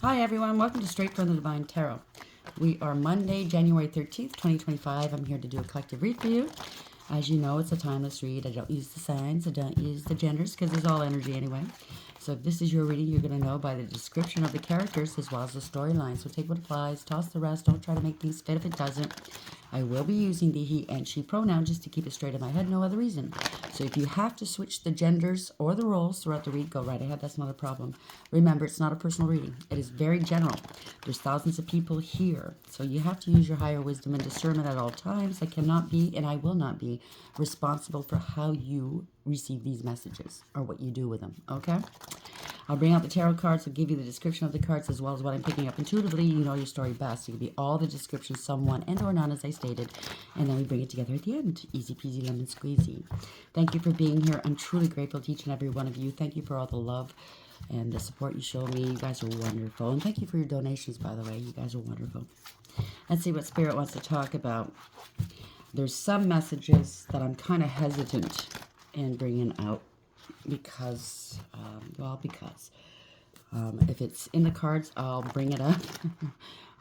Hi everyone, welcome to Straight from the Divine Tarot. We are Monday, January 13th, 2025. I'm here to do a collective read for you. As you know, it's a timeless read. I don't use the signs, I don't use the genders because it's all energy anyway. So if this is your reading, you're going to know by the description of the characters as well as the storyline. So take what applies, toss the rest, don't try to make things fit if it doesn't. I will be using the he and she pronoun just to keep it straight in my head, no other reason. So if you have to switch the genders or the roles throughout the read, go right ahead, that's not a problem. Remember, it's not a personal reading. It is very general. There's thousands of people here, so you have to use your higher wisdom and discernment at all times. I cannot be, and I will not be, responsible for how you receive these messages or what you do with them, okay? I'll bring out the tarot cards and give you the description of the cards as well as what I'm picking up intuitively. You know your story best. It can be all the descriptions, some one and or none, as I stated. And then we bring it together at the end. Easy peasy lemon squeezy. Thank you for being here. I'm truly grateful to each and every one of you. Thank you for all the love and the support you show me. You guys are wonderful. And thank you for your donations, by the way. You guys are wonderful. Let's see what Spirit wants to talk about. There's some messages that I'm kind of hesitant in bringing out because, if it's in the cards, I'll bring it up.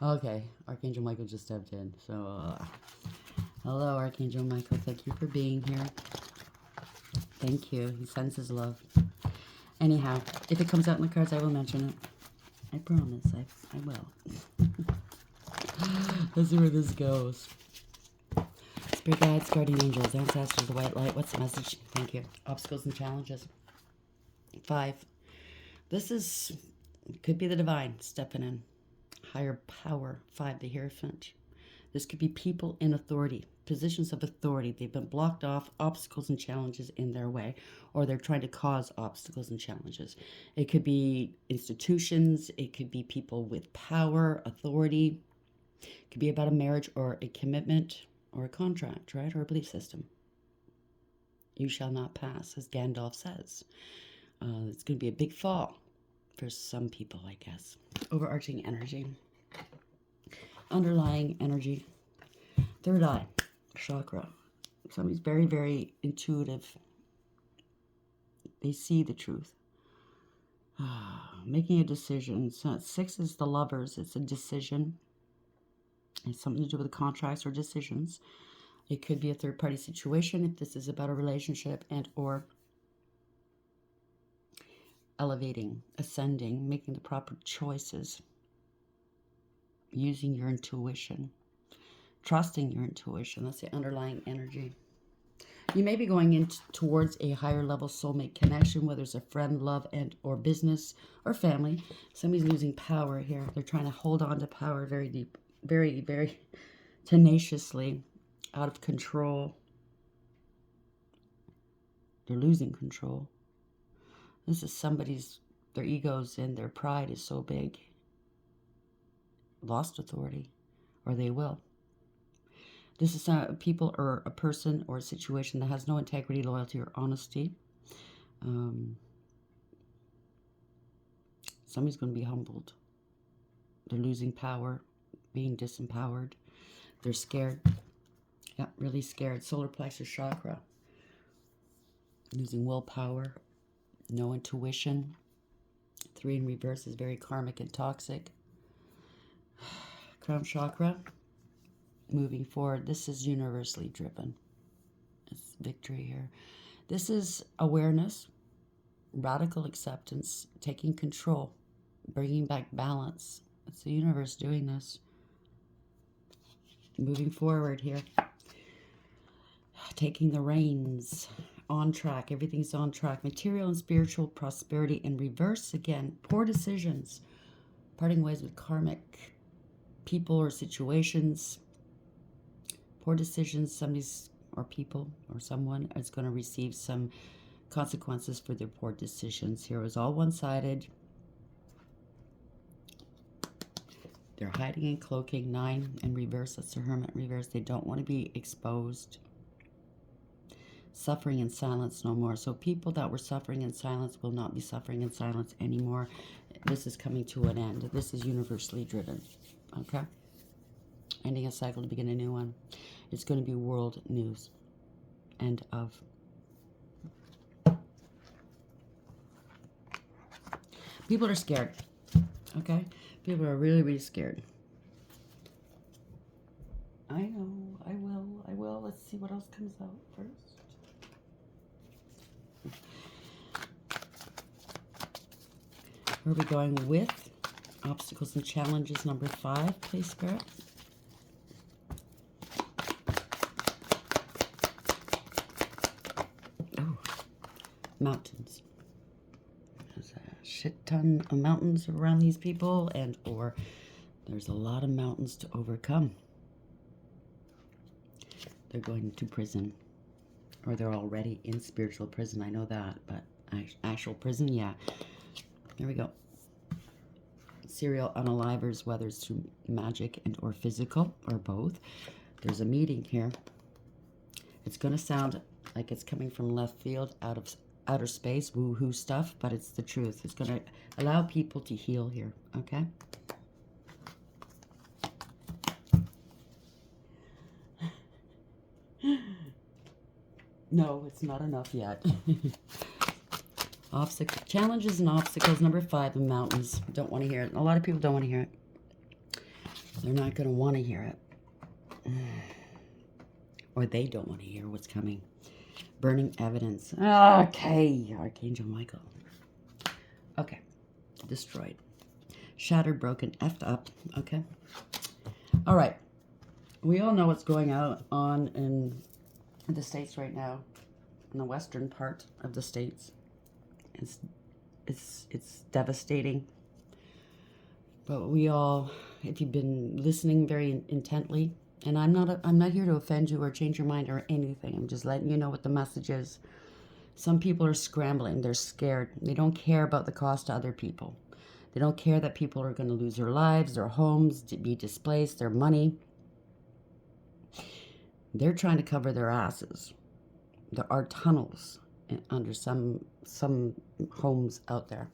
Okay, Archangel Michael just stepped in. So, hello, Archangel Michael. Thank you for being here. Thank you. He sends his love. Anyhow, if it comes out in the cards, I will mention it. I promise. I will. Let's see where this goes. Spirit guides, guardian angels, ancestors, the white light. What's the message? Thank you. Obstacles and challenges. 5. This could be the divine stepping in. Higher power. 5, the Hierophant. This could be people in authority, positions of authority. They've been blocked off, obstacles and challenges in their way, or they're trying to cause obstacles and challenges. It could be institutions. It could be people with power, authority. It could be about a marriage or a commitment or a contract, right? Or a belief system. You shall not pass, as Gandalf says. It's going to be a big fall for some people, I guess. Overarching energy. Underlying energy. Third eye. Chakra. Somebody's very, very intuitive. They see the truth. Making a decision. So 6 is the Lovers. It's a decision. It's something to do with contracts or decisions. It could be a third-party situation if this is about a relationship and or elevating, ascending, making the proper choices, using your intuition, trusting your intuition. That's the underlying energy. You may be going in towards a higher level soulmate connection, whether it's a friend, love, and or business or family. Somebody's losing power here. They're trying to hold on to power very deep, very, very tenaciously, out of control. They're losing control. This is their egos and their pride is so big. Lost authority, or they will. This is people or a person or a situation that has no integrity, loyalty, or honesty. Somebody's going to be humbled. They're losing power, being disempowered. They're scared. Yeah, really scared. Solar plexus chakra. Losing willpower. No intuition. 3 in reverse is very karmic and toxic. Crown chakra. Moving forward. This is universally driven. It's victory here. This is awareness. Radical acceptance. Taking control. Bringing back balance. It's the universe doing this. Moving forward here. Taking the reins. On track. Everything's on track. Material and spiritual prosperity in reverse. Again, poor decisions. Parting ways with karmic people or situations. Poor decisions. Somebody's or people or someone is going to receive some consequences for their poor decisions. Here it was all one-sided. They're hiding and cloaking. 9 in reverse. That's the Hermit in reverse. They don't want to be exposed. Suffering in silence no more. So people that were suffering in silence will not be suffering in silence anymore. This is coming to an end. This is universally driven. Okay? Ending a cycle to begin a new one. It's going to be world news. End of. People are scared. Okay? People are really, really scared. I know. I will. Let's see what else comes out first. Where are we going with? Obstacles and challenges number 5, please, Spirit. Oh, mountains. There's a shit ton of mountains around these people, and or there's a lot of mountains to overcome. They're going to prison, or they're already in spiritual prison. I know that, but actual prison, yeah. Here we go. Serial unalivers, whether it's through magic and or physical or both. There's a meeting here. It's going to sound like it's coming from left field, out of outer space, woo-hoo stuff, but it's the truth. It's going to allow people to heal here, okay? No, it's not enough yet. Challenges and obstacles, number 5, the mountains. Don't want to hear it. A lot of people don't want to hear it. They're not going to want to hear it. Or they don't want to hear what's coming. Burning evidence. Okay, Archangel Michael. Okay, destroyed. Shattered, broken, effed up. Okay. All right. We all know what's going on in the States right now. In the western part of the States. It's devastating. But we all, if you've been listening very intently, and I'm not here to offend you or change your mind or anything. I'm just letting you know what the message is. Some people are scrambling. They're scared. They don't care about the cost to other people. They don't care that people are going to lose their lives, their homes, to be displaced, their money. They're trying to cover their asses. There are tunnels under some homes out there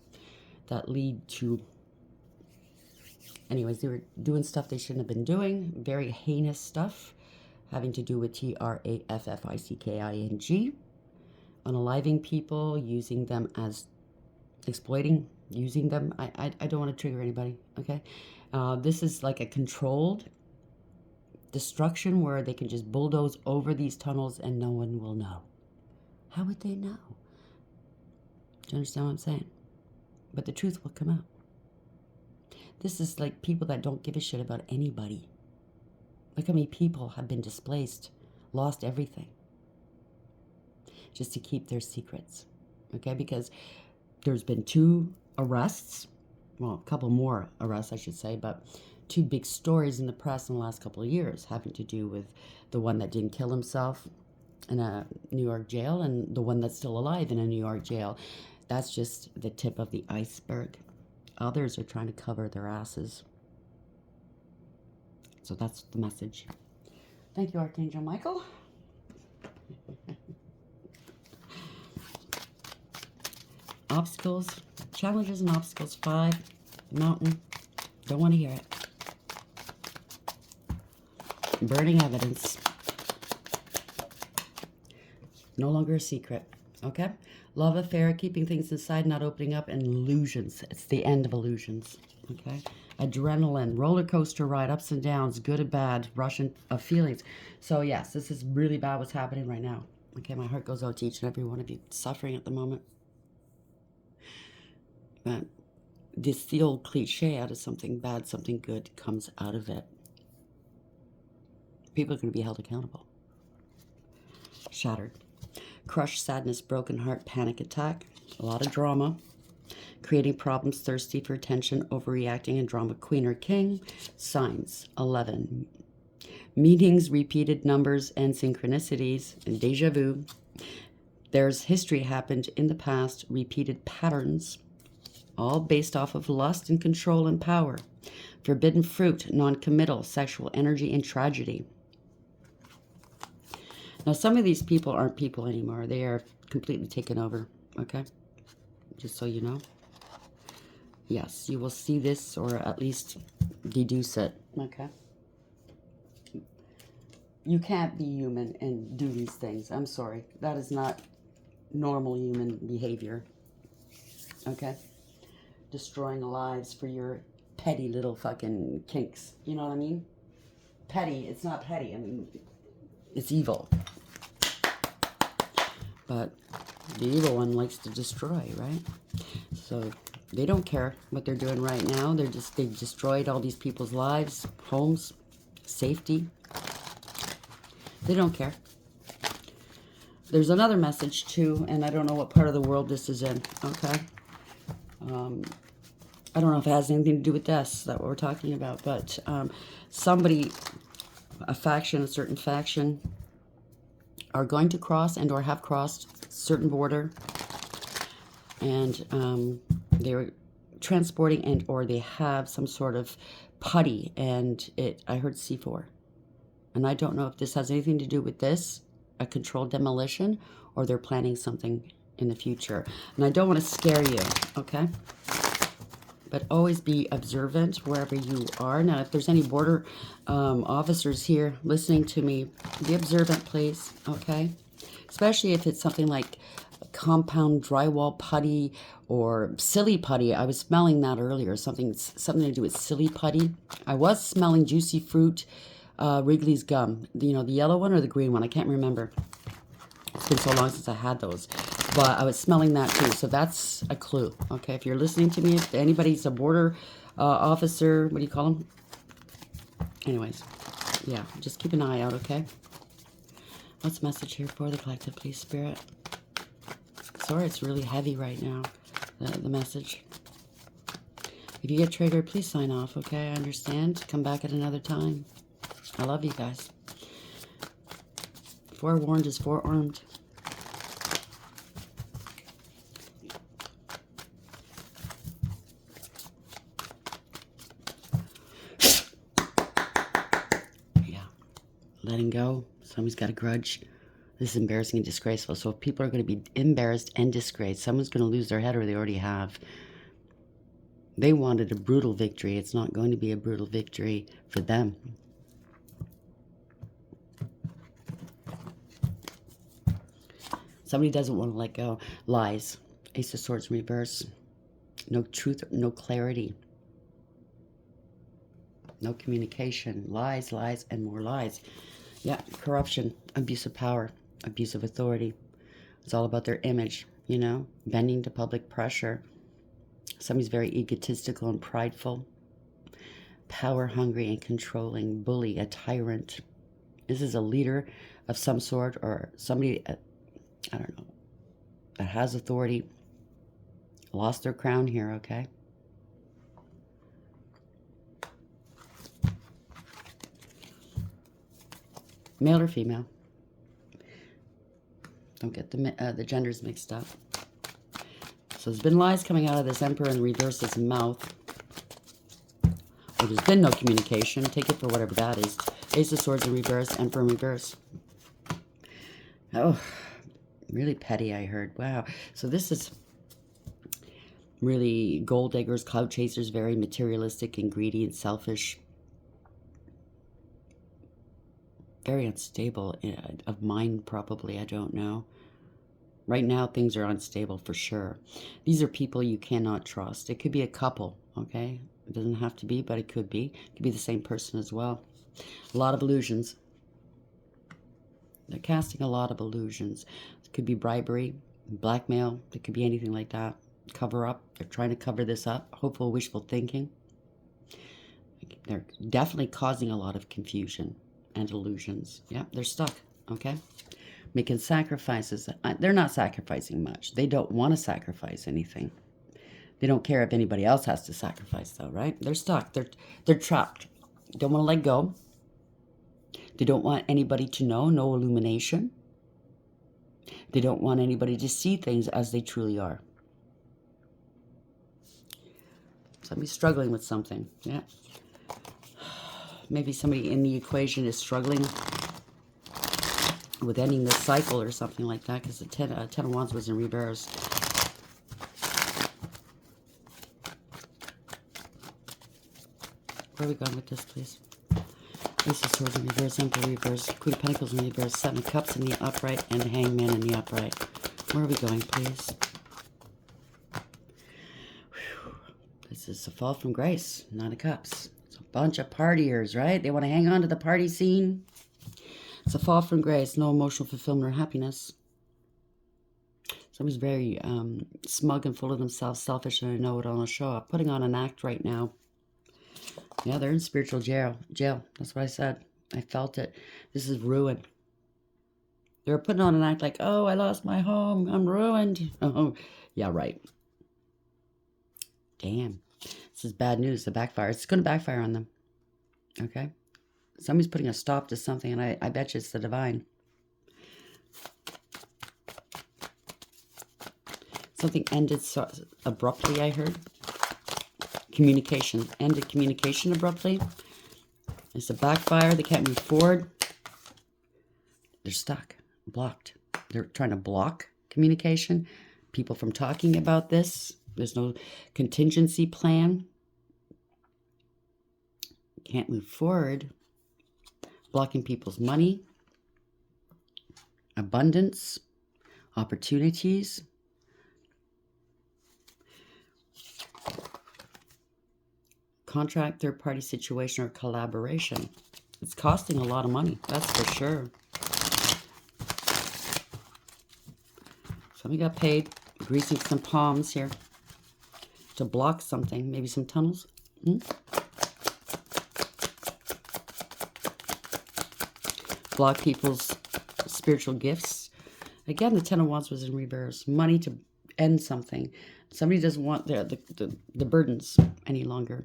that lead to, anyways, they were doing stuff they shouldn't have been doing, very heinous stuff having to do with trafficking, unaliving people, using them as exploiting, using them. I don't want to trigger anybody, okay? This is like a controlled destruction where they can just bulldoze over these tunnels and no one will know. How would they know? Do you understand what I'm saying? But the truth will come out. This is like people that don't give a shit about anybody. Look how many people have been displaced, lost everything, just to keep their secrets, okay? Because there's been 2 arrests, well, a couple more arrests, I should say, but 2 big stories in the press in the last couple of years having to do with the one that didn't kill himself in a New York jail and the one that's still alive in a New York jail. That's just the tip of the iceberg. Others are trying to cover their asses. So that's the message. Thank you, Archangel Michael. Obstacles, challenges and obstacles. 5, mountain. Don't want to hear it. Burning evidence. No longer a secret. Okay? Love affair, keeping things inside, not opening up, and illusions. It's the end of illusions. Okay? Adrenaline, roller coaster ride, ups and downs, good and bad, rush of feelings. So yes, this is really bad what's happening right now. Okay, my heart goes out to each and every one of you suffering at the moment. But this, the old cliche, out of something bad, something good comes out of it. People are going to be held accountable. Shattered. Crushed, sadness, broken heart, panic attack. A lot of drama. Creating problems, thirsty for attention, overreacting, and drama queen or king. Signs, 11. Meetings, repeated numbers, and synchronicities, and deja vu. There's history happened in the past, repeated patterns, all based off of lust and control and power. Forbidden fruit, non-committal, sexual energy, and tragedy. Now, some of these people aren't people anymore. They are completely taken over, okay? Just so you know. Yes, you will see this or at least deduce it, okay? You can't be human and do these things. I'm sorry. That is not normal human behavior, okay? Destroying lives for your petty little fucking kinks. You know what I mean? Petty. It's not petty. I mean, it's evil. But the evil one likes to destroy, right? So they don't care what they're doing right now. They've destroyed all these people's lives, homes, safety. They don't care. There's another message too, and I don't know what part of the world this is in, okay? I don't know if it has anything to do with this, that what we're talking about, but somebody, a faction, a certain faction, are going to cross and or have crossed certain border, and they're transporting and or they have some sort of putty, and I heard C4. And I don't know if this has anything to do with this, a controlled demolition, or they're planning something in the future. And I don't want to scare you, okay? But always be observant wherever you are. Now, if there's any border officers here listening to me, be observant, please, okay? Especially if it's something like compound drywall putty or silly putty. I was smelling that earlier, something to do with silly putty. I was smelling juicy fruit, Wrigley's gum. You know, the yellow one or the green one? I can't remember. It's been so long since I had those. But I was smelling that too. So that's a clue. Okay, if you're listening to me, if anybody's a border officer, what do you call them? Anyways, yeah, just keep an eye out, okay? What's the message here for the collective, please, Spirit? Sorry, it's really heavy right now, the message. If you get triggered, please sign off, okay? I understand. Come back at another time. I love you guys. Forewarned is forearmed. Yeah. Letting go. Somebody's got a grudge. This is embarrassing and disgraceful. So if people are going to be embarrassed and disgraced, someone's going to lose their head, or they already have. They wanted a brutal victory. It's not going to be a brutal victory for them. Somebody doesn't want to let go. Lies. Ace of Swords in reverse. No truth, no clarity. No communication. Lies, lies, and more lies. Yeah, corruption, abuse of power, abuse of authority. It's all about their image, you know, bending to public pressure. Somebody's very egotistical and prideful. Power hungry and controlling. Bully, a tyrant. This is a leader of some sort, or somebody, I don't know, that has authority, lost their crown here, okay? Male or female? Don't get the genders mixed up. So there's been lies coming out of this Emperor in reverse's mouth. Or there's been no communication. Take it for whatever that is. Ace of Swords in reverse, Emperor in reverse. Oh, really petty, I heard. Wow. So this is really gold diggers, cloud chasers, very materialistic and greedy and selfish. Very unstable of mind, probably. I don't know. Right now, things are unstable for sure. These are people you cannot trust. It could be a couple, okay? It doesn't have to be, but it could be. It could be the same person as well. A lot of illusions. They're casting a lot of illusions. It could be bribery, blackmail. It could be anything like that. Cover up. They're trying to cover this up. Hopeful, wishful thinking. They're definitely causing a lot of confusion and illusions. Yeah, they're stuck, okay? Making sacrifices. They're not sacrificing much. They don't want to sacrifice anything. They don't care if anybody else has to sacrifice, though, right? They're stuck. They're trapped. Don't want to let go. They don't want anybody to know. No illumination. They don't want anybody to see things as they truly are. Somebody's struggling with something. Yeah. Maybe somebody in the equation is struggling with ending this cycle or something like that, because the Ten of Wands was in reverse. Where are we going with this, please? Ace of Swords in reverse, Emperor reverse, Queen of Pentacles in reverse, Seven of Cups in the upright, and Hangman in the upright. Where are we going, please? Whew. This is a fall from grace, Nine of Cups. It's a bunch of partiers, right? They want to hang on to the party scene. It's a fall from grace, no emotional fulfillment or happiness. Somebody's very smug and full of themselves, selfish, and I know it will show up. Putting on an act right now. Yeah, they're in spiritual jail. That's what I said. I felt it. This is ruin. They're putting on an act like, oh, I lost my home. I'm ruined. Oh, yeah, right. Damn. This is bad news. The backfire. It's going to backfire on them. Okay? Somebody's putting a stop to something, and I bet you it's the divine. Something ended so abruptly, I heard. Communication. Ended communication abruptly. It's a backfire. They can't move forward. They're stuck. Blocked. They're trying to block communication. People from talking about this. There's no contingency plan. Can't move forward. Blocking people's money. Abundance. Opportunities. Contract, third-party situation, or collaboration. It's costing a lot of money, that's for sure. Somebody got paid, greasing some palms here to block something, maybe some tunnels. Block people's spiritual gifts. Again, the Ten of Wands was in reverse. Money to end something. Somebody doesn't want the burdens any longer.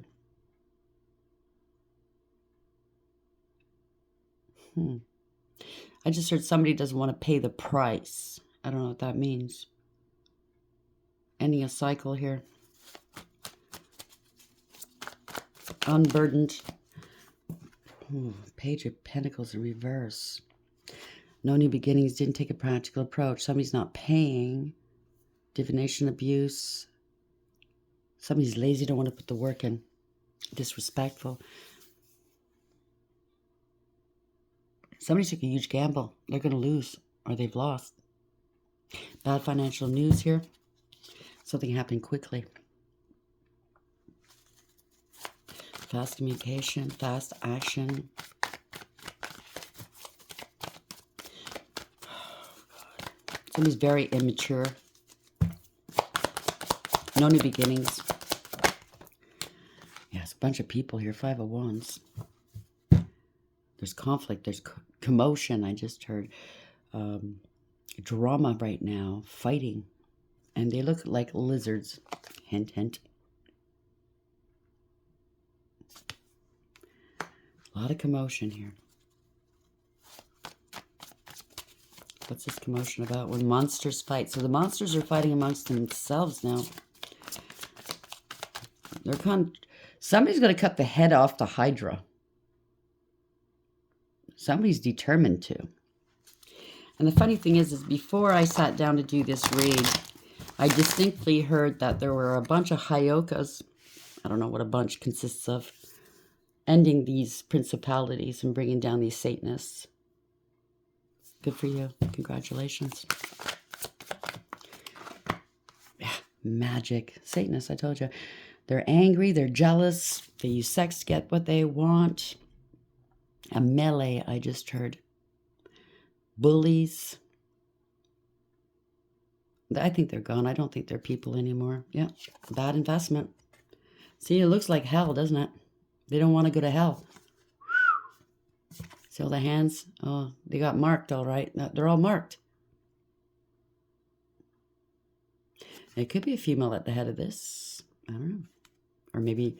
I just heard somebody doesn't want to pay the price. I don't know what that means. Ending a cycle here. Unburdened. Page of Pentacles in reverse. No new beginnings. Didn't take a practical approach. Somebody's not paying. Divination abuse. Somebody's lazy. Don't want to put the work in. Disrespectful. Somebody took a huge gamble. They're going to lose, or they've lost. Bad financial news here. Something happening quickly. Fast communication, fast action. Somebody's very immature. No new beginnings. Yes, a bunch of people here. Five of Wands. There's conflict. There's commotion. I just heard drama right now. Fighting. And they look like lizards. Hint, hint. A lot of commotion here. What's this commotion about? When monsters fight. So the monsters are fighting amongst themselves now. Somebody's going to cut the head off the Hydra. Somebody's determined to. And the funny thing is before I sat down to do this read, I distinctly heard that there were a bunch of Hyokas. I don't know what a bunch consists of. Ending these principalities and bringing down these Satanists. Good for you. Congratulations. Yeah, magic. Satanists, I told you. They're angry. They're jealous. They use sex to get what they want. A melee, I just heard. Bullies. I think they're gone. I don't think they're people anymore. Yeah, bad investment. See, it looks like hell, doesn't it? They don't want to go to hell. See all the hands? Oh, they got marked all right. They're all marked. It could be a female at the head of this. I don't know. Or maybe,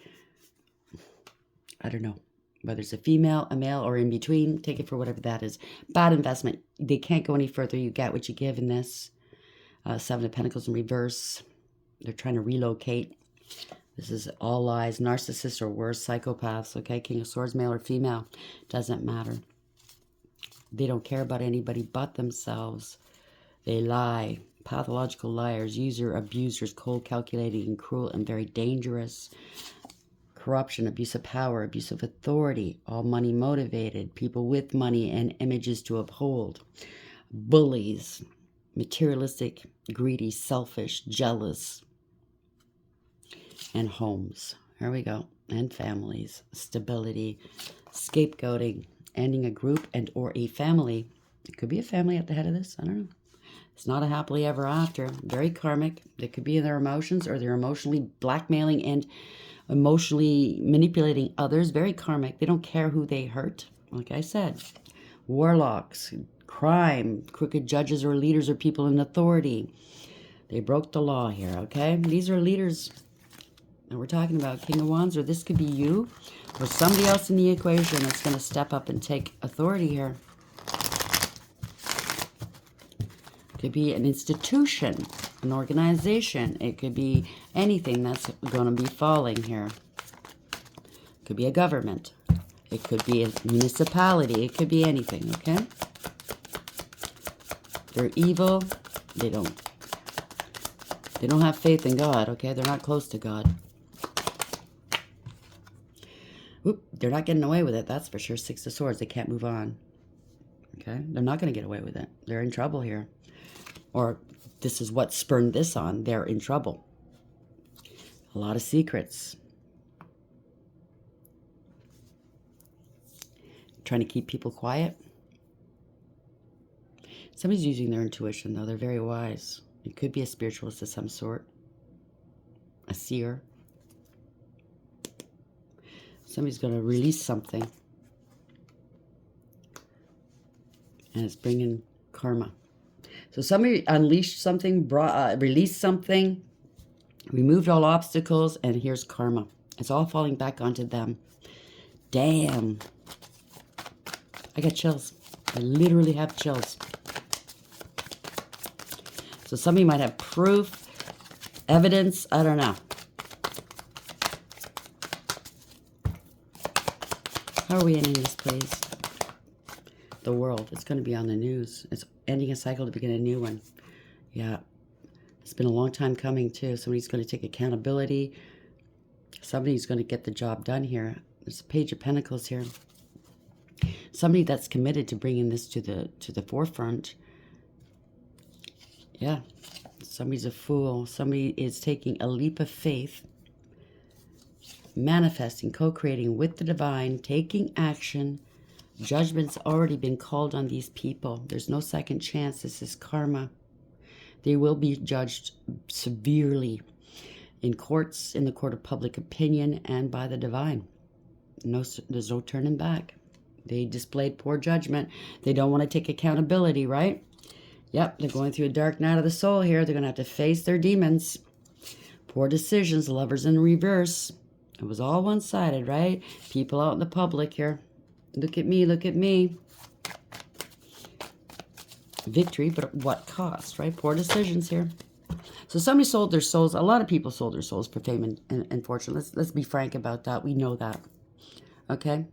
I don't know. Whether it's a female, a male, or in between. Take it for whatever that is. Bad investment. They can't go any further. You get what you give in this. Seven of Pentacles in reverse. They're trying to relocate. This is all lies. Narcissists or worse. Psychopaths. Okay. King of Swords, male or female. Doesn't matter. They don't care about anybody but themselves. They lie. Pathological liars. User abusers. Cold, calculating, and cruel, and very dangerous. Corruption, abuse of power, abuse of authority, all money motivated, people with money and images to uphold, bullies, materialistic, greedy, selfish, jealous. and homes. Here we go. And families, stability, scapegoating, ending a group and or a family. It could be a family at the head of this. I don't know. It's not a happily ever after. Very karmic. They could be in their emotions, or they're emotionally blackmailing and emotionally manipulating others. Very karmic. They don't care who they hurt. Like I said, warlocks, crime, crooked judges or leaders or people in authority. They broke the law here, okay? These are leaders that we're talking about. King of Wands, or this could be you or somebody else in the equation that's going to step up and take authority here. Could be an institution, an organization. It could be anything that's going to be falling here. It could be a government. It could be a municipality. It could be anything, okay? They're evil. They don't have faith in God, okay? They're not close to God. Oop, they're not getting away with it, that's for sure. Six of Swords, they can't move on. Okay? They're not going to get away with it. They're in trouble here. Or this is what spurned this on. They're in trouble. A lot of secrets. Trying to keep people quiet. Somebody's using their intuition, though. They're very wise. It could be a spiritualist of some sort. A seer. Somebody's going to release something. And it's bringing karma. So somebody unleashed something, released something, removed all obstacles, and here's karma. It's all falling back onto them. Damn. I got chills. I literally have chills. So somebody might have proof, evidence, I don't know. How are we ending this, please? The world. It's going to be on the news. It's ending a cycle to begin a new one. Yeah. It's been a long time coming, too. Somebody's going to take accountability. Somebody's going to get the job done here. There's a Page of Pentacles here. Somebody that's committed to bringing this to the forefront. Yeah. Somebody's a fool. Somebody is taking a leap of faith. Manifesting, co-creating with the divine, taking action. Judgment's already been called on these people. There's no second chance. This is karma. They will be judged severely in courts, in the court of public opinion, and by the divine. There's no turning back. They displayed poor judgment. They don't want to take accountability, right? Yep, they're going through a dark night of the soul here. They're going to have to face their demons. Poor decisions, lovers in reverse. It was all one-sided, right? People out in the public here. Look at me, look at me. Victory, but at what cost, right? Poor decisions here. So somebody sold their souls. A lot of people sold their souls for fame and fortune. Let's be frank about that. We know that. Okay?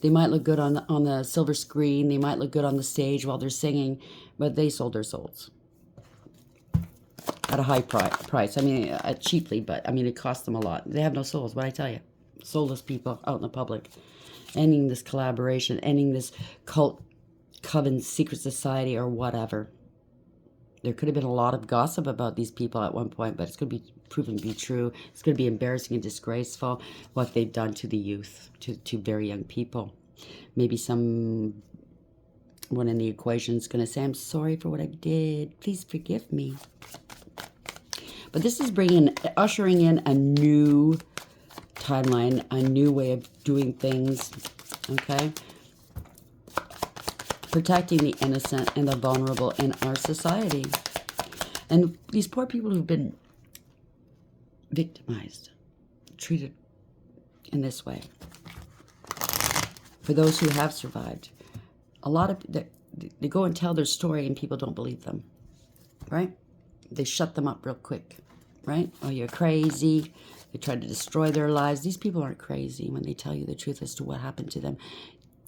They might look good on the silver screen. They might look good on the stage while they're singing, but they sold their souls at a high price. I mean, cheaply, but I mean, it cost them a lot. They have no souls, what I tell you. Soulless people out in the public. Ending this collaboration, ending this cult, coven, secret society, or whatever. There could have been a lot of gossip about these people at one point, but it's going to be proven to be true. It's going to be embarrassing and disgraceful what they've done to the youth, to very young people. Maybe someone in the equation is going to say, I'm sorry for what I did. Please forgive me. But this is ushering in a new timeline, a new way of doing things, okay? Protecting the innocent and the vulnerable in our society. And these poor people who've been victimized, treated in this way. For those who have survived, a lot of they go and tell their story and people don't believe them, right? They shut them up real quick, right? Oh, you're crazy. They try to destroy their lives. These people aren't crazy when they tell you the truth as to what happened to them.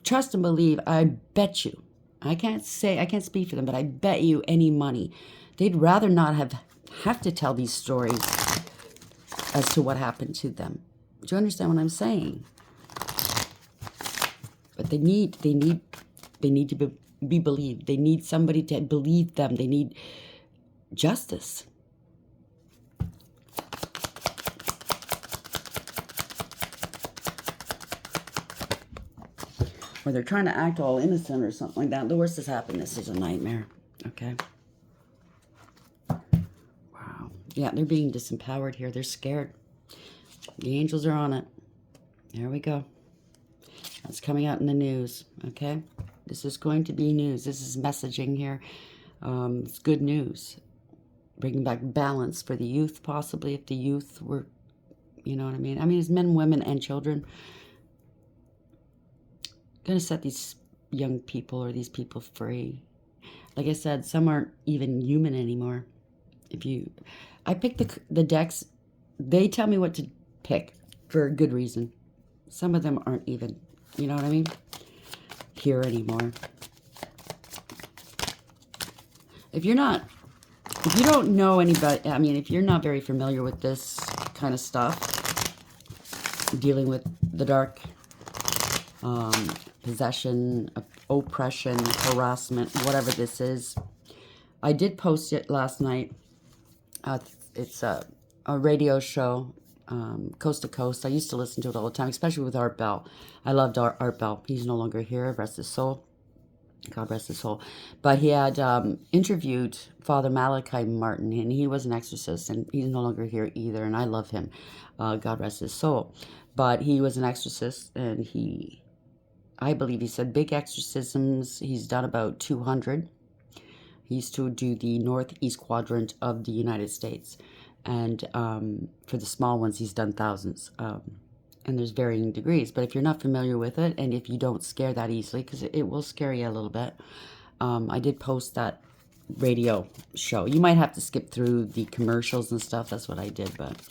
Trust and believe, I bet you, I can't speak for them, but I bet you any money, they'd rather not have to tell these stories as to what happened to them. Do you understand what I'm saying? But they need to be believed. They need somebody to believe them. They need justice. or they're trying to act all innocent or something like that. The worst has happened. This is a nightmare. Okay. Wow. Yeah, they're being disempowered here. They're scared. The angels are on it. There we go. That's coming out in the news. Okay. This is going to be news. This is messaging here. It's good news. Bringing back balance for the youth, possibly, if the youth were, you know what I mean? I mean, it's men, women, and children. Going to set these young people or these people free. Like I said, some aren't even human anymore. I picked the decks. They tell me what to pick for a good reason. Some of them aren't even, you know what I mean, here anymore. If you don't know anybody, I mean, if you're not very familiar with this kind of stuff, dealing with the dark, possession, oppression, harassment, whatever this is, I did post it last night. It's a radio show, Coast to Coast. I used to listen to it all the time, especially with Art Bell. I loved Art Bell. He's no longer here, rest his soul. God rest his soul. But he had interviewed Father Malachi Martin, and he was an exorcist, and he's no longer here either, and I love him. God rest his soul. But he was an exorcist, and I believe he said big exorcisms. He's done about 200. He used to do the northeast quadrant of the United States. And for the small ones, he's done thousands. And there's varying degrees. But if you're not familiar with it, and if you don't scare that easily, because it will scare you a little bit, I did post that radio show. You might have to skip through the commercials and stuff. That's what I did. But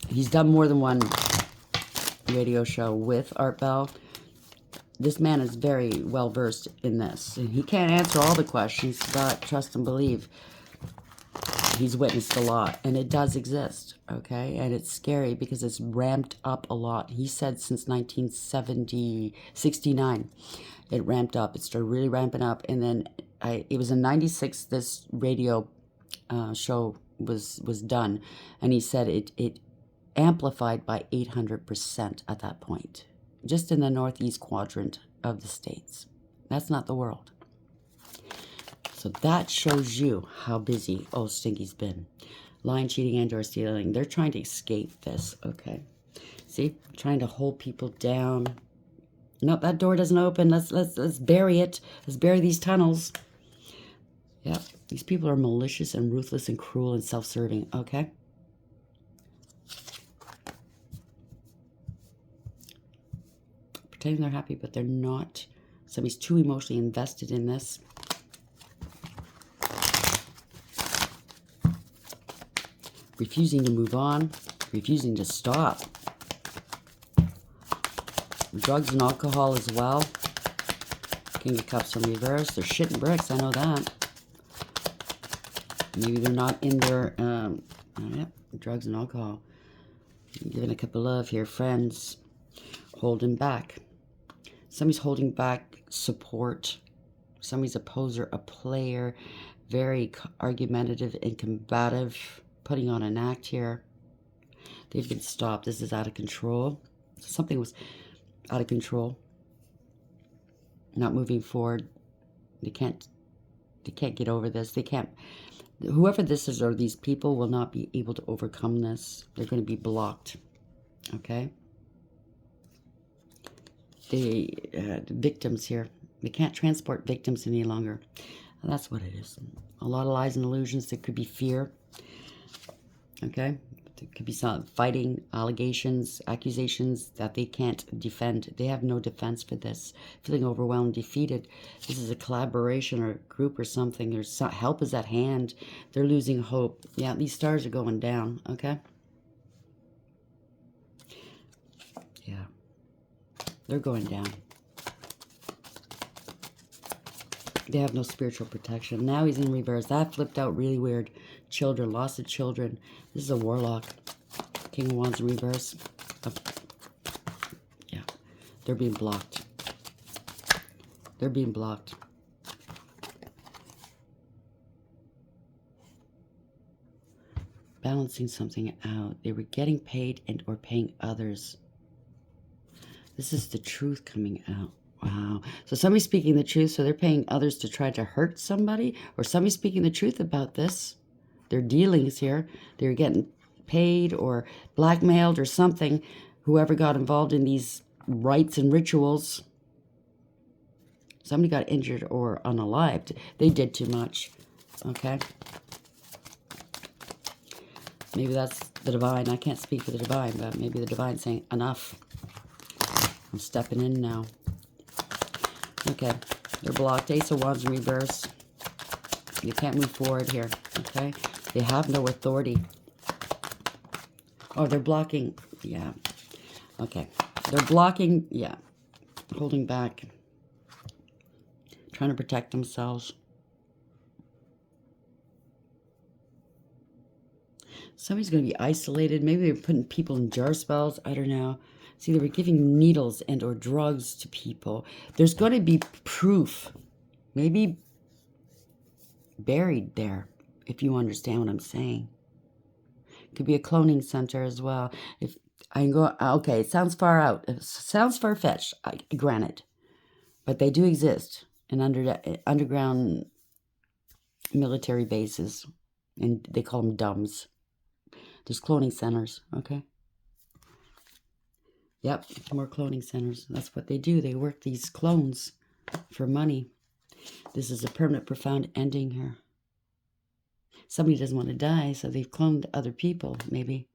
he's done more than one radio show with Art Bell. This man is very well versed in this. And he can't answer all the questions, but trust and believe. He's witnessed a lot, and it does exist, okay? And it's scary because it's ramped up a lot. He said since 1969, it ramped up. It started really ramping up, and then it was in 96 this radio show was done, and he said it amplified by 800% at that point, just in the northeast quadrant of the states. That's not the world. So that shows you how busy old Stinky's been. Lying, cheating, and or stealing. They're trying to escape this, okay? See? Trying to hold people down. No, that door doesn't open. Let's bury it. Let's bury these tunnels. Yep. These people are malicious and ruthless and cruel and self-serving, okay? Pretending they're happy, but they're not. Somebody's too emotionally invested in this. Refusing to move on, refusing to stop. Drugs and alcohol as well. King of Cups in reverse. They're shitting bricks, I know that. Maybe they're not in their, yep, drugs and alcohol. Giving a cup of love here, friends. Holding back. Somebody's holding back support. Somebody's a poser, a player. Very argumentative and combative. Putting on an act here. They've been stopped. This is out of control. Something was out of control. Not moving forward. They can't get over this. They can't. Whoever this is or these people will not be able to overcome this. They're going to be blocked. Okay? The victims here. They can't transport victims any longer. And that's what it is. A lot of lies and illusions. There could be fear. Okay, there could be some fighting, allegations, accusations that they can't defend. They have no defense for this. Feeling overwhelmed, defeated. This is a collaboration or a group or something. There's help is at hand. They're losing hope. Yeah, these stars are going down. Okay. Yeah, they're going down. They have no spiritual protection. Now he's in reverse. That flipped out really weird. Children, loss of children. This is a warlock. King of Wands in reverse. Yeah. They're being blocked. They're being blocked. Balancing something out. They were getting paid and or paying others. This is the truth coming out. Wow. So somebody's speaking the truth, so they're paying others to try to hurt somebody, or somebody's speaking the truth about this. Their dealings here. They're getting paid or blackmailed or something. Whoever got involved in these rites and rituals. Somebody got injured or unalived. They did too much. Okay. Maybe that's the divine. I can't speak for the divine, but maybe the divine's saying, enough. I'm stepping in now. Okay. They're blocked. Ace of Wands in reverse. You can't move forward here. Okay. They have no authority. Oh, they're blocking. Yeah. Okay. They're blocking. Yeah. Holding back. Trying to protect themselves. Somebody's going to be isolated. Maybe they're putting people in jar spells. I don't know. See, they were giving needles and or drugs to people. There's going to be proof. Maybe buried there, if you understand what I'm saying. Could be a cloning center as well. If I can go, okay, it sounds far out. It sounds far-fetched, granted. But they do exist in underground military bases. And they call them DUMBs. There's cloning centers, okay? Yep, more cloning centers. That's what they do. They work these clones for money. This is a permanent, profound ending here. Somebody doesn't want to die, so they've cloned other people, maybe.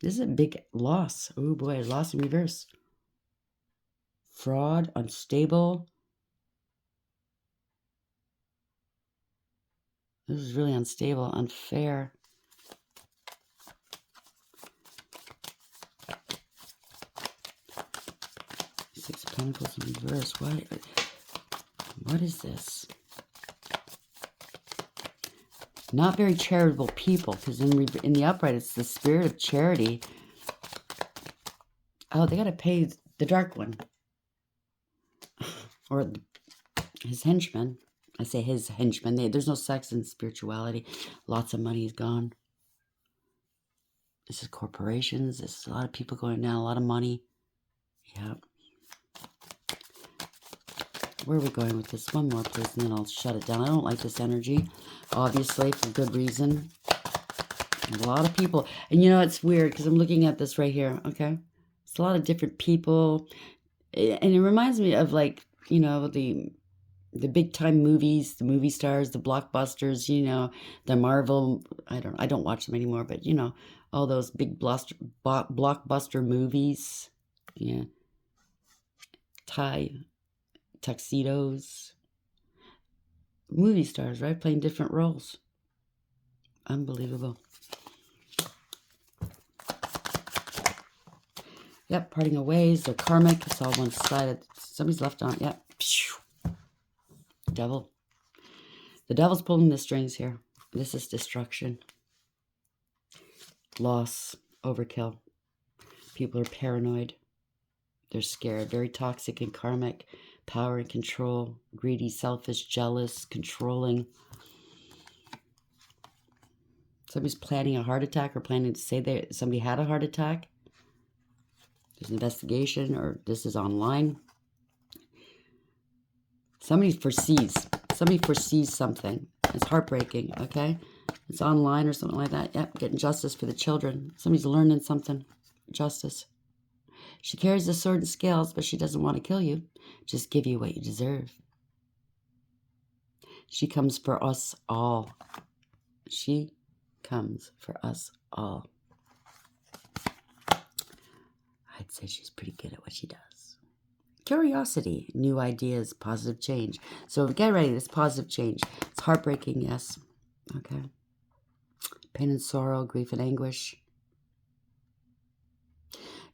This is a big loss. Oh boy, loss in reverse. Fraud, unstable. This is really unstable, unfair. Six of Pentacles in reverse. What is this? Not very charitable people, because in the upright, it's the spirit of charity. Oh, they got to pay the dark one. Or his henchman. I say his henchman. There's no sex in spirituality. Lots of money is gone. This is corporations. This is a lot of people going down. A lot of money. Yeah. Where are we going with this? One more, please, and then I'll shut it down. I don't like this energy, obviously, for good reason. A lot of people. And you know, it's weird, because I'm looking at this right here, okay? It's a lot of different people. And it reminds me of, like, you know, the big-time movies, the movie stars, the blockbusters, you know, the Marvel. I don't watch them anymore, but, you know, all those big blockbuster movies. Yeah. Tuxedos, movie stars, right? Playing different roles. Unbelievable. Yep, parting of ways. They're karmic. It's all one-sided. Somebody's left on. Yep. Devil. The devil's pulling the strings here. This is destruction. Loss. Overkill. People are paranoid. They're scared. Very toxic and karmic. Power and control. Greedy, selfish, jealous, controlling. Somebody's planning a heart attack or planning to say that somebody had a heart attack. There's an investigation, or this is online. Somebody foresees something. It's heartbreaking, okay? It's online or something like that. Yep, getting justice for the children. Somebody's learning something. Justice. She carries the sword and scales, but she doesn't want to kill you. Just give you what you deserve. She comes for us all. She comes for us all. I'd say she's pretty good at what she does. Curiosity, new ideas, positive change. So get ready, this positive change. It's heartbreaking, yes. Okay. Pain and sorrow, grief and anguish.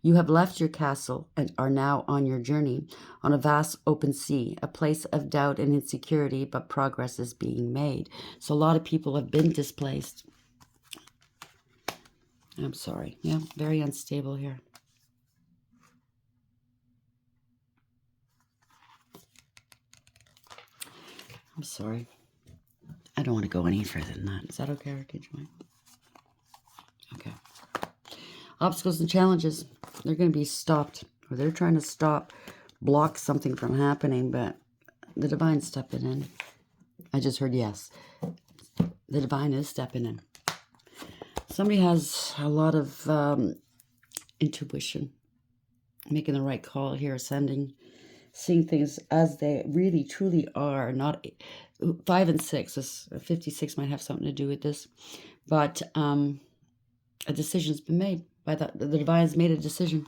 You have left your castle and are now on your journey on a vast open sea, a place of doubt and insecurity, but progress is being made. So a lot of people have been displaced. I'm sorry. Yeah, very unstable here. I'm sorry. I don't want to go any further than that. Is that okay, Archangel? Okay. Obstacles and challenges. They're going to be stopped. Or they're trying to block something from happening, but the divine's stepping in. I just heard yes. The divine is stepping in. Somebody has a lot of intuition, making the right call here, ascending, seeing things as they really, truly are. Not 5 and 6. This 56 might have something to do with this, but a decision's been made by the divine's made a decision.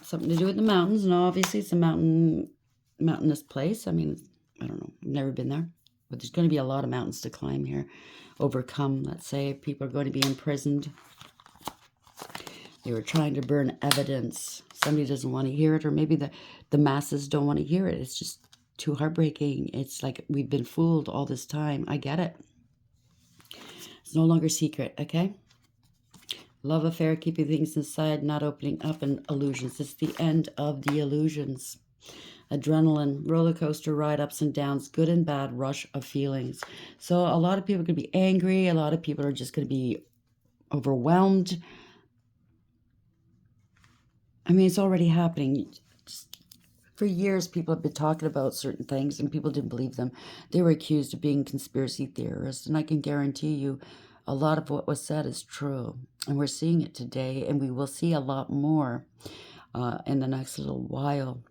Something to do with the mountains, and obviously it's a mountainous place. I mean, I don't know. I've never been there, but there's going to be a lot of mountains to climb here, overcome. Let's say people are going to be imprisoned. They were trying to burn evidence. Somebody doesn't want to hear it, or maybe the masses don't want to hear it. It's just too heartbreaking. It's like we've been fooled all this time. I get it. It's no longer secret, okay? Love affair, keeping things inside, not opening up, and illusions. It's the end of the illusions. Adrenaline, roller coaster ride, ups and downs, good and bad, rush of feelings. So a lot of people could be angry. A lot of people are just going to be overwhelmed. I mean, it's already happening. For years, people have been talking about certain things, and people didn't believe them. They were accused of being conspiracy theorists, and I can guarantee you a lot of what was said is true. And we're seeing it today, and we will see a lot more in the next little while.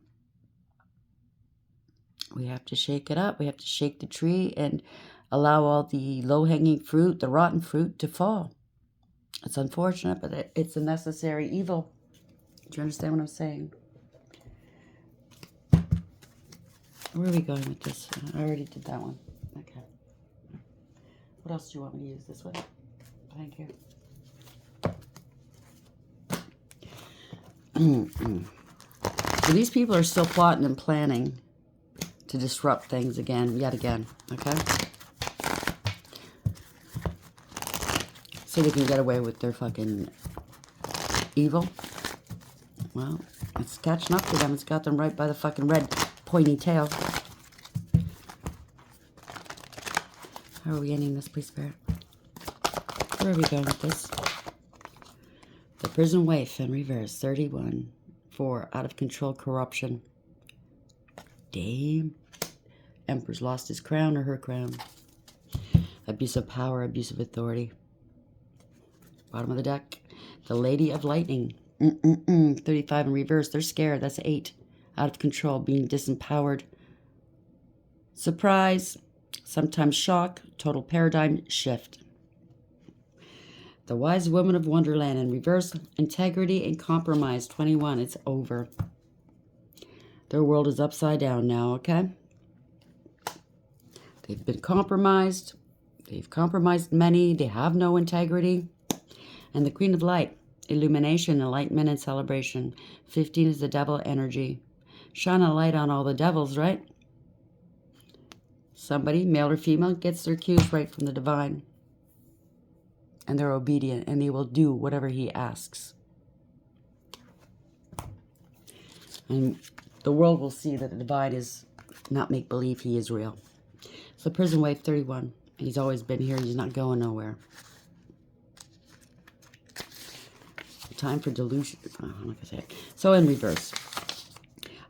We have to shake it up. We have to shake the tree and allow all the low-hanging fruit, the rotten fruit, to fall. It's unfortunate, but it's a necessary evil. Do you understand what I'm saying? Where are we going with this? I already did that one. Okay. What else do you want me to use this with? Thank you. So these people are still plotting and planning to disrupt things yet again. Okay? So they can get away with their fucking evil. Well, it's catching up to them. It's got them right by the fucking red pointy tail. How are we ending this, please, Spirit? Where are we going with this? The prison waif in reverse, 31. 4, out of control corruption. Damn. Emperor's lost his crown or her crown. Abuse of power, abuse of authority. Bottom of the deck. The Lady of Lightning. 35 in reverse. They're scared. That's 8. Out of control, being disempowered. Surprise. Sometimes shock. Total paradigm shift. The Wise Woman of Wonderland in reverse. Integrity and compromise. 21. It's over. Their world is upside down now, okay? They've been compromised. They've compromised many. They have no integrity. And the Queen of Light. Illumination, enlightenment, and celebration. 15 is the devil energy. Shine a light on all the devils, right? Somebody, male or female, gets their cues right from the divine. And they're obedient, and they will do whatever he asks. And the world will see that the divine is not make-believe, he is real. So prison wave 31. He's always been here. He's not going nowhere. Time for delusion. Like I said. So in reverse.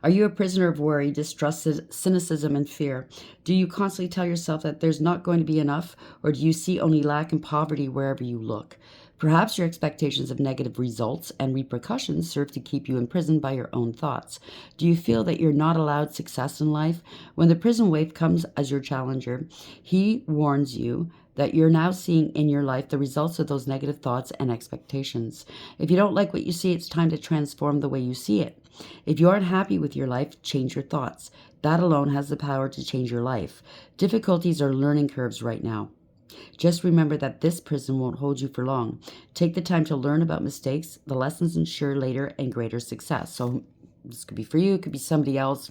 Are you a prisoner of worry, distrust, cynicism, and fear? Do you constantly tell yourself that there's not going to be enough, or do you see only lack and poverty wherever you look? Perhaps your expectations of negative results and repercussions serve to keep you imprisoned by your own thoughts. Do you feel that you're not allowed success in life? When the prison wave comes as your challenger, he warns you that you're now seeing in your life the results of those negative thoughts and expectations. If you don't like what you see, it's time to transform the way you see it. If you aren't happy with your life, change your thoughts. That alone has the power to change your life. Difficulties are learning curves right now. Just remember that this prison won't hold you for long. Take the time to learn about mistakes. The lessons ensure later and greater success. So this could be for you. It could be somebody else.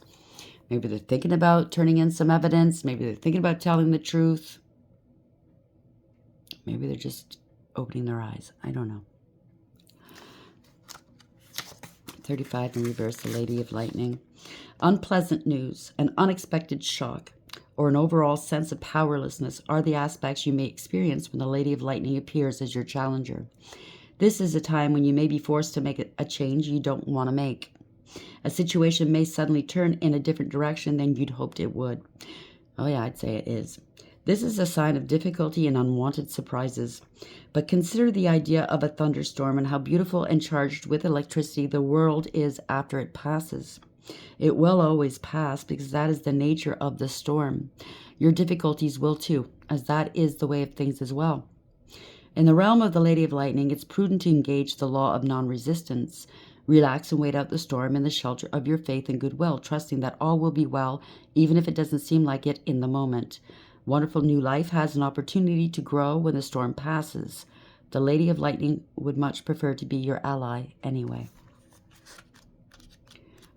Maybe they're thinking about turning in some evidence. Maybe they're thinking about telling the truth. Maybe they're just opening their eyes. I don't know. 35 in reverse, the Lady of Lightning. Unpleasant news, an unexpected shock, or an overall sense of powerlessness are the aspects you may experience when the Lady of Lightning appears as your challenger. This is a time when you may be forced to make a change you don't want to make. A situation may suddenly turn in a different direction than you'd hoped it would. Oh yeah, I'd say it is. This is a sign of difficulty and unwanted surprises. But consider the idea of a thunderstorm and how beautiful and charged with electricity the world is after it passes. It will always pass because that is the nature of the storm. Your difficulties will too, as that is the way of things as well. In the realm of the Lady of Lightning, it's prudent to engage the law of non-resistance. Relax and wait out the storm in the shelter of your faith and goodwill, trusting that all will be well, even if it doesn't seem like it in the moment. Wonderful new life has an opportunity to grow when the storm passes. The Lady of Lightning would much prefer to be your ally anyway.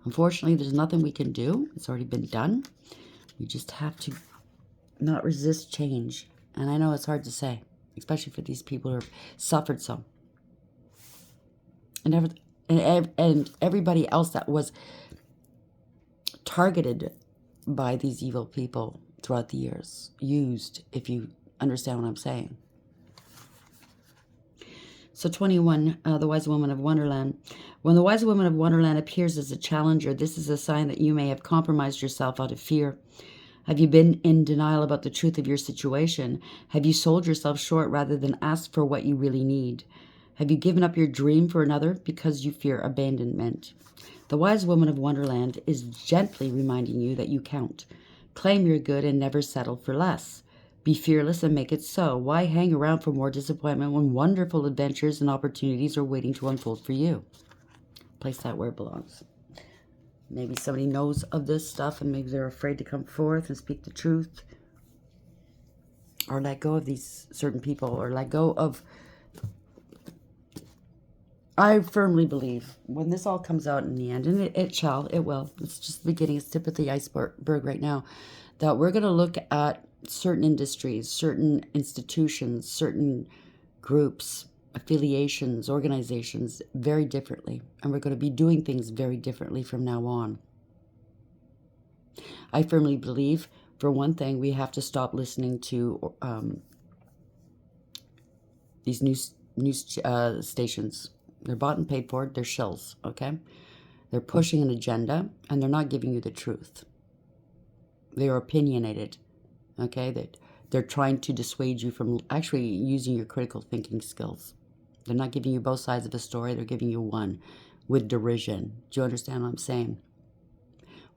Unfortunately, there's nothing we can do. It's already been done. We just have to not resist change. And I know it's hard to say, especially for these people who have suffered so. And everybody else that was targeted by these evil people throughout the years, used, if you understand what I'm saying. So 21, the Wise Woman of Wonderland. When the Wise Woman of Wonderland appears as a challenger, this is a sign that you may have compromised yourself out of fear. Have you been in denial about the truth of your situation? Have you sold yourself short rather than ask for what you really need? Have you given up your dream for another because you fear abandonment? The Wise Woman of Wonderland is gently reminding you that you count. Claim your good and never settle for less. Be fearless and make it so. Why hang around for more disappointment when wonderful adventures and opportunities are waiting to unfold for you? Place that where it belongs. Maybe somebody knows of this stuff and maybe they're afraid to come forth and speak the truth. Or let go of these certain people. Or let go of... I firmly believe when this all comes out in the end, and it will. It's just the beginning. It's tip of the iceberg right now. That we're going to look at certain industries, certain institutions, certain groups, affiliations, organizations very differently. And we're going to be doing things very differently from now on. I firmly believe, for one thing, we have to stop listening to these news stations. They're bought and paid for. They're shills, okay? They're pushing an agenda, and they're not giving you the truth. They are opinionated, okay? They're trying to dissuade you from actually using your critical thinking skills. They're not giving you both sides of a story. They're giving you one with derision. Do you understand what I'm saying?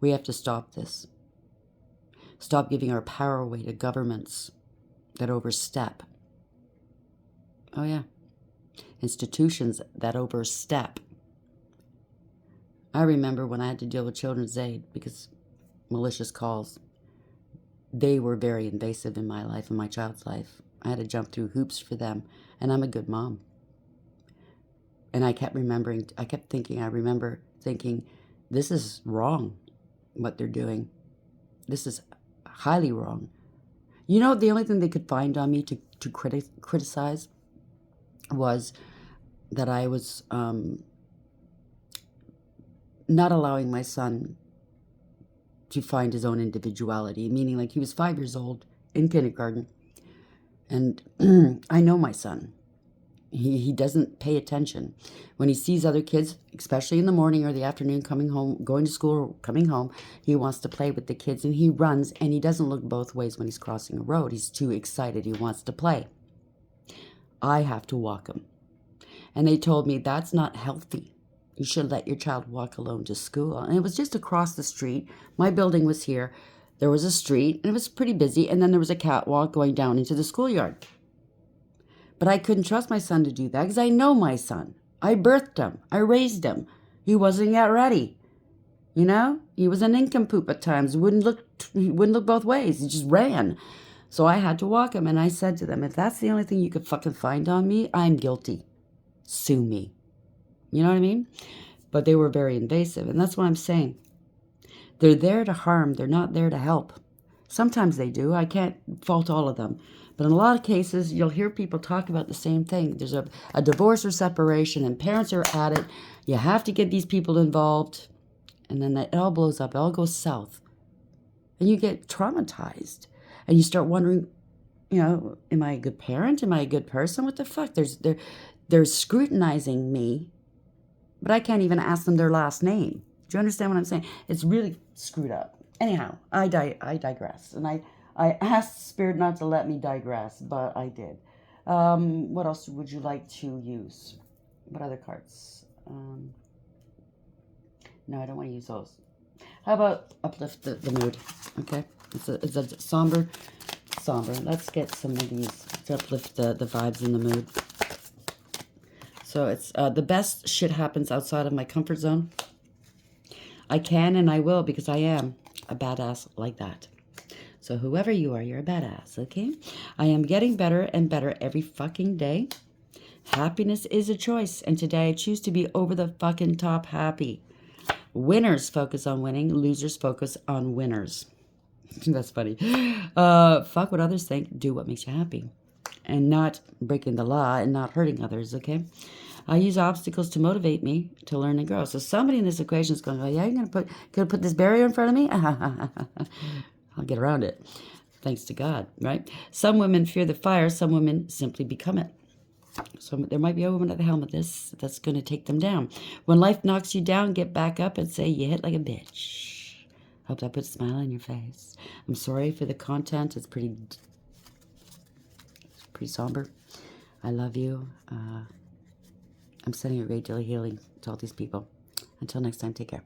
We have to stop this. Stop giving our power away to governments that overstep. Oh, yeah. Institutions that overstep. I remember when I had to deal with Children's Aid because malicious calls. They were very invasive in my life, in my child's life. I had to jump through hoops for them, and I'm a good mom. And I remember thinking, this is wrong, what they're doing. This is highly wrong. You know, the only thing they could find on me to criticize was that I was not allowing my son to find his own individuality, meaning like he was 5 years old in kindergarten. And I know my son. He doesn't pay attention. When he sees other kids, especially in the morning or the afternoon, coming home, going to school or coming home, he wants to play with the kids and he runs and he doesn't look both ways when he's crossing a road. He's too excited. He wants to play. I have to walk him. And they told me that's not healthy. You should let your child walk alone to school. And it was just across the street. My building was here. There was a street and it was pretty busy. And then there was a catwalk going down into the schoolyard. But I couldn't trust my son to do that because I know my son. I birthed him. I raised him. He wasn't yet ready. You know, he was an nincompoop at times. He wouldn't look both ways. He just ran. So I had to walk him. And I said to them, if that's the only thing you could fucking find on me, I'm guilty. Sue me. You know what I mean? But they were very invasive. And that's what I'm saying. They're there to harm. They're not there to help. Sometimes they do. I can't fault all of them. But in a lot of cases, you'll hear people talk about the same thing. There's a divorce or separation, and parents are at it. You have to get these people involved. And then it all blows up. It all goes south. And you get traumatized. And you start wondering, you know, am I a good parent? Am I a good person? What the fuck? They're scrutinizing me, but I can't even ask them their last name. Do you understand what I'm saying? It's really screwed up. Anyhow, I digress. And I asked Spirit not to let me digress, but I did. What else would you like to use? What other cards? No, I don't want to use those. How about uplift the mood? Okay, it's a somber. Let's get some of these to uplift the vibes and the mood. So it's the best shit happens outside of my comfort zone. I can and I will because I am a badass like that. So whoever you are, you're a badass, okay? I am getting better and better every fucking day. Happiness is a choice, and today I choose to be over the fucking top happy. Winners focus on winning, losers focus on winners. That's funny. Fuck what others think, do what makes you happy. And not breaking the law and not hurting others, okay? I use obstacles to motivate me to learn and grow. So somebody in this equation is going, oh, yeah, you're gonna put this barrier in front of me? I'll get around it. Thanks to God, right? Some women fear the fire. Some women simply become it. So there might be a woman at the helm of this that's going to take them down. When life knocks you down, get back up and say, you hit like a bitch. Hope that puts a smile on your face. I'm sorry for the content. It's pretty somber. I love you. I'm sending a great deal of healing to all these people. Until next time, take care.